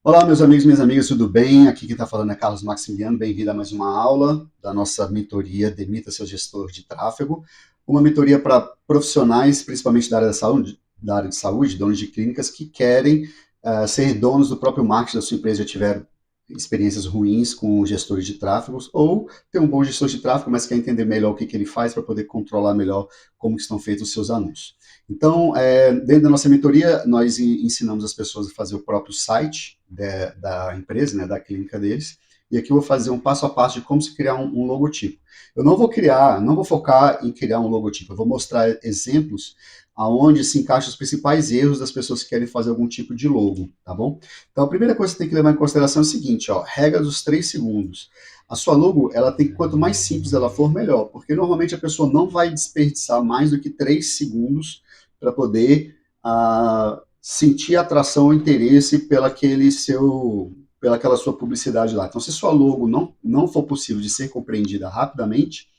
Olá, meus amigos e minhas amigas, tudo bem? Aqui quem está falando é Carlos Maximiliano. Bem-vindo a mais uma aula da nossa mentoria Demita Seu Gestor de Tráfego. Uma mentoria para profissionais, principalmente da área de saúde, donos de clínicas que querem ser donos do próprio marketing da sua empresa, já tiveram experiências ruins com gestores de tráfegos, ou ter um bom gestor de tráfego, mas quer entender melhor o que ele faz para poder controlar melhor como estão feitos os seus anúncios. Então, dentro da nossa mentoria, nós ensinamos as pessoas a fazer o próprio site da empresa, né, da clínica deles, e aqui eu vou fazer um passo a passo de como se criar um logotipo. Eu não vou focar em criar um logotipo, eu vou mostrar exemplos aonde se encaixam os principais erros das pessoas que querem fazer algum tipo de logo, tá bom? Então, a primeira coisa que você tem que levar em consideração é o seguinte, ó, regra dos 3 segundos. A sua logo, ela tem que, quanto mais simples ela for, melhor, porque normalmente a pessoa não vai desperdiçar mais do que 3 segundos para poder sentir atração ou interesse pelaquela sua publicidade lá. Então, se sua logo não for possível de ser compreendida rapidamente,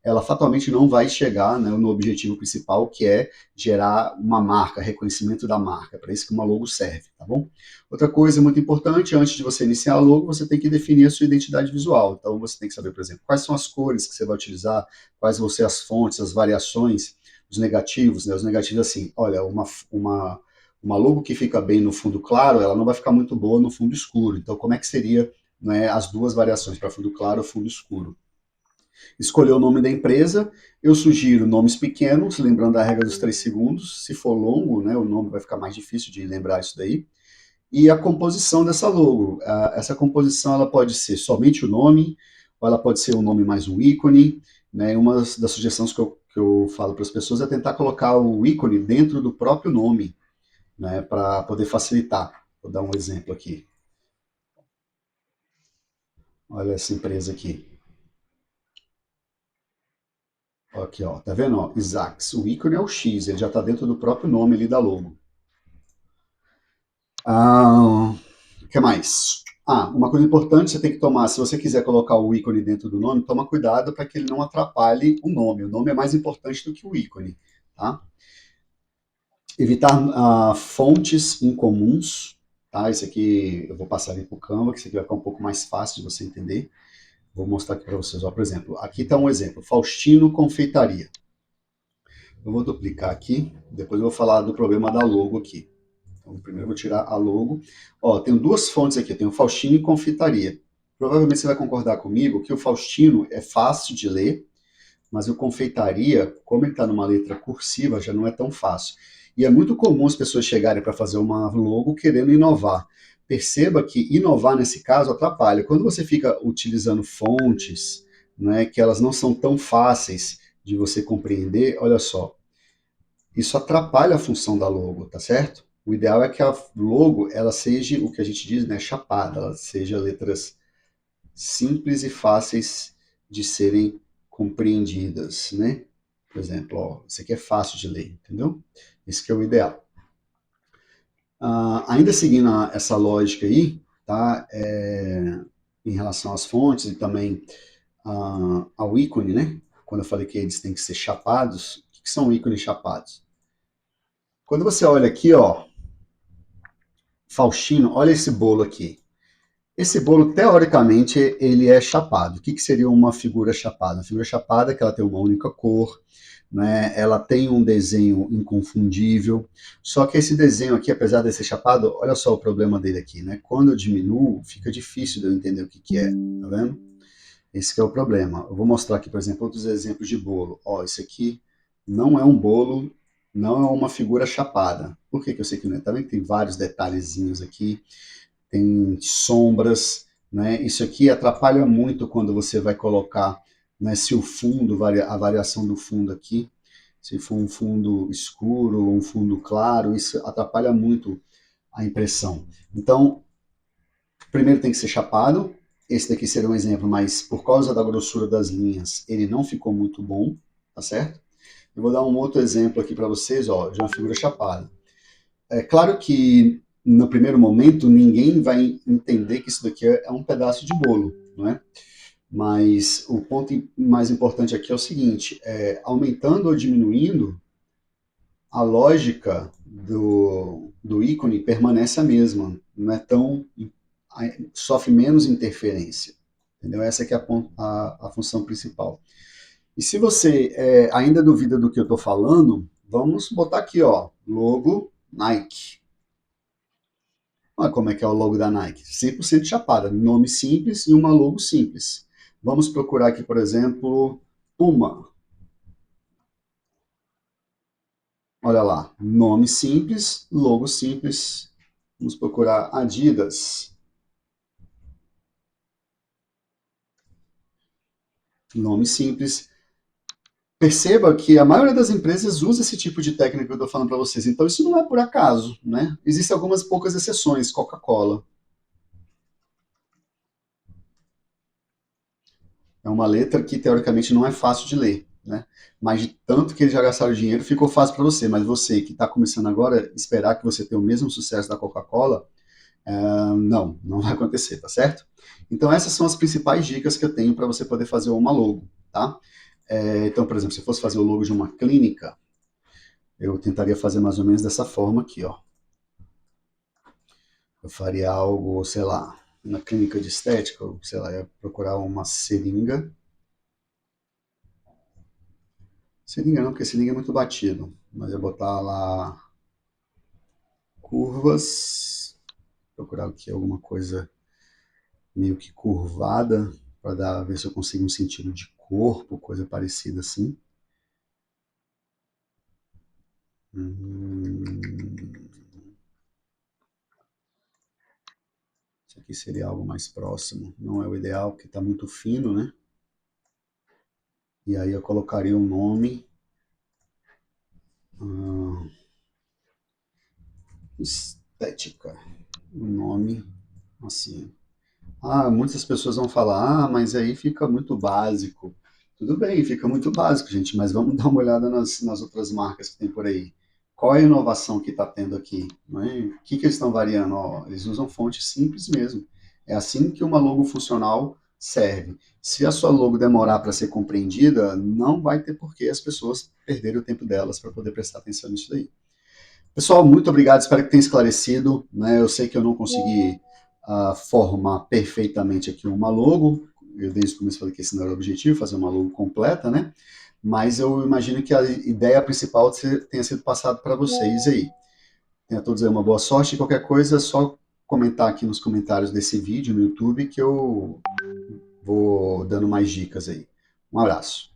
ela fatalmente não vai chegar, né, no objetivo principal, que é gerar uma marca, reconhecimento da marca. É para isso que uma logo serve, tá bom? Outra coisa muito importante, antes de você iniciar a logo, você tem que definir a sua identidade visual. Então, você tem que saber, por exemplo, quais são as cores que você vai utilizar, quais vão ser as fontes, as variações, os negativos, né? Os negativos, assim, olha, uma logo que fica bem no fundo claro, ela não vai ficar muito boa no fundo escuro. Então, como é que seria, né, as duas variações, para fundo claro ou fundo escuro? Escolher o nome da empresa, eu sugiro nomes pequenos, lembrando a regra dos 3 segundos. Se for longo, né, o nome vai ficar mais difícil de lembrar isso daí. E a composição dessa logo. Essa composição ela pode ser somente o nome, ou ela pode ser um nome mais um ícone. Né? Uma das sugestões que eu falo para as pessoas é tentar colocar o ícone dentro do próprio nome, né, para poder facilitar. Vou dar um exemplo aqui. Olha essa empresa aqui. Aqui, ó, tá vendo? Ó, Isaacs. O ícone é o X, ele já está dentro do próprio nome ali da logo. O que mais? Uma coisa importante você tem que tomar, se você quiser colocar o ícone dentro do nome, toma cuidado para que ele não atrapalhe o nome. O nome é mais importante do que o ícone, tá? Evitar fontes incomuns, tá? Isso aqui eu vou passar ali para o Canva, que isso aqui vai ficar um pouco mais fácil de você entender. Vou mostrar aqui para vocês, ó, por exemplo. Aqui está um exemplo, Faustino Confeitaria. Eu vou duplicar aqui, depois eu vou falar do problema da logo aqui. Então, primeiro eu vou tirar a logo. Ó, tenho duas fontes aqui, eu tenho Faustino e Confeitaria. Provavelmente você vai concordar comigo que o Faustino é fácil de ler, mas o Confeitaria, como ele está numa letra cursiva, já não é tão fácil. E é muito comum as pessoas chegarem para fazer uma logo querendo inovar. Perceba que inovar nesse caso atrapalha. Quando você fica utilizando fontes, né, que elas não são tão fáceis de você compreender, olha só, isso atrapalha a função da logo, tá certo? O ideal é que a logo ela seja o que a gente diz, né, chapada, ela seja letras simples e fáceis de serem compreendidas, né? Por exemplo, ó, isso aqui é fácil de ler, entendeu? Esse que é o ideal. Ainda seguindo essa lógica aí, tá? Em relação às fontes e também ao ícone, né? Quando eu falei que eles têm que ser chapados, o que são ícones chapados? Quando você olha aqui, ó, Faustino, olha esse bolo aqui. Esse bolo, teoricamente, ele é chapado. O que seria uma figura chapada? Uma figura chapada é que ela tem uma única cor, né? Ela tem um desenho inconfundível. Só que esse desenho aqui, apesar de ser chapado, olha só o problema dele aqui, né? Quando eu diminuo, fica difícil de eu entender o que é, tá vendo? Esse que é o problema. Eu vou mostrar aqui, por exemplo, outros exemplos de bolo. Ó, esse aqui não é um bolo, não é uma figura chapada. Por que eu sei que não é? Tá vendo que tem vários detalhezinhos aqui, tem sombras, né? Isso aqui atrapalha muito quando você vai colocar, né, se o fundo, a variação do fundo aqui, se for um fundo escuro ou um fundo claro, isso atrapalha muito a impressão. Então, primeiro tem que ser chapado. Esse daqui seria um exemplo, mas por causa da grossura das linhas, ele não ficou muito bom, tá certo? Eu vou dar um outro exemplo aqui para vocês, ó, de uma figura chapada. É claro que no primeiro momento ninguém vai entender que isso daqui é um pedaço de bolo, não é? Mas o ponto mais importante aqui é o seguinte: aumentando ou diminuindo, a lógica do ícone permanece a mesma, não é tão, sofre menos interferência, entendeu? Essa que é a função principal. E se você ainda duvida do que eu estou falando, vamos botar aqui, ó, logo Nike. Olha como é que é o logo da Nike, 100% chapada, nome simples e uma logo simples. Vamos procurar aqui, por exemplo, Puma. Olha lá, nome simples, logo simples. Vamos procurar Adidas. Nome simples. Perceba que a maioria das empresas usa esse tipo de técnica que eu estou falando para vocês. Então isso não é por acaso, né? Existem algumas poucas exceções, Coca-Cola. É uma letra que teoricamente não é fácil de ler, né? Mas de tanto que eles já gastaram dinheiro, ficou fácil para você. Mas você que está começando agora, esperar que você tenha o mesmo sucesso da Coca-Cola, não vai acontecer, tá certo? Então essas são as principais dicas que eu tenho para você poder fazer uma logo, tá? Então, por exemplo, se eu fosse fazer o logo de uma clínica, eu tentaria fazer mais ou menos dessa forma aqui, ó. Eu faria algo, sei lá, na clínica de estética, sei lá, ia procurar uma seringa. Seringa não, porque seringa é muito batido. Mas eu botar lá curvas, procurar aqui alguma coisa meio que curvada, para ver se eu consigo um sentido de corpo, coisa parecida assim. Hum, isso aqui seria algo mais próximo. Não é o ideal, porque está muito fino, né? E aí eu colocaria um nome. hum, Estética. Um nome assim. Muitas pessoas vão falar, mas aí fica muito básico. Tudo bem, fica muito básico, gente, mas vamos dar uma olhada nas outras marcas que tem por aí. Qual é a inovação que está tendo aqui? Não é? O que eles estão variando? Ó, eles usam fonte simples mesmo. É assim que uma logo funcional serve. Se a sua logo demorar para ser compreendida, não vai ter por que as pessoas perderem o tempo delas para poder prestar atenção nisso daí. Pessoal, muito obrigado, espero que tenha esclarecido, né? Eu sei que eu não consegui formar perfeitamente aqui uma logo, eu desde o começo falei que esse não era o objetivo, fazer uma logo completa, né? Mas eu imagino que a ideia principal tenha sido passada para vocês aí. Tenha todos aí uma boa sorte e qualquer coisa é só comentar aqui nos comentários desse vídeo no YouTube que eu vou dando mais dicas aí. Um abraço.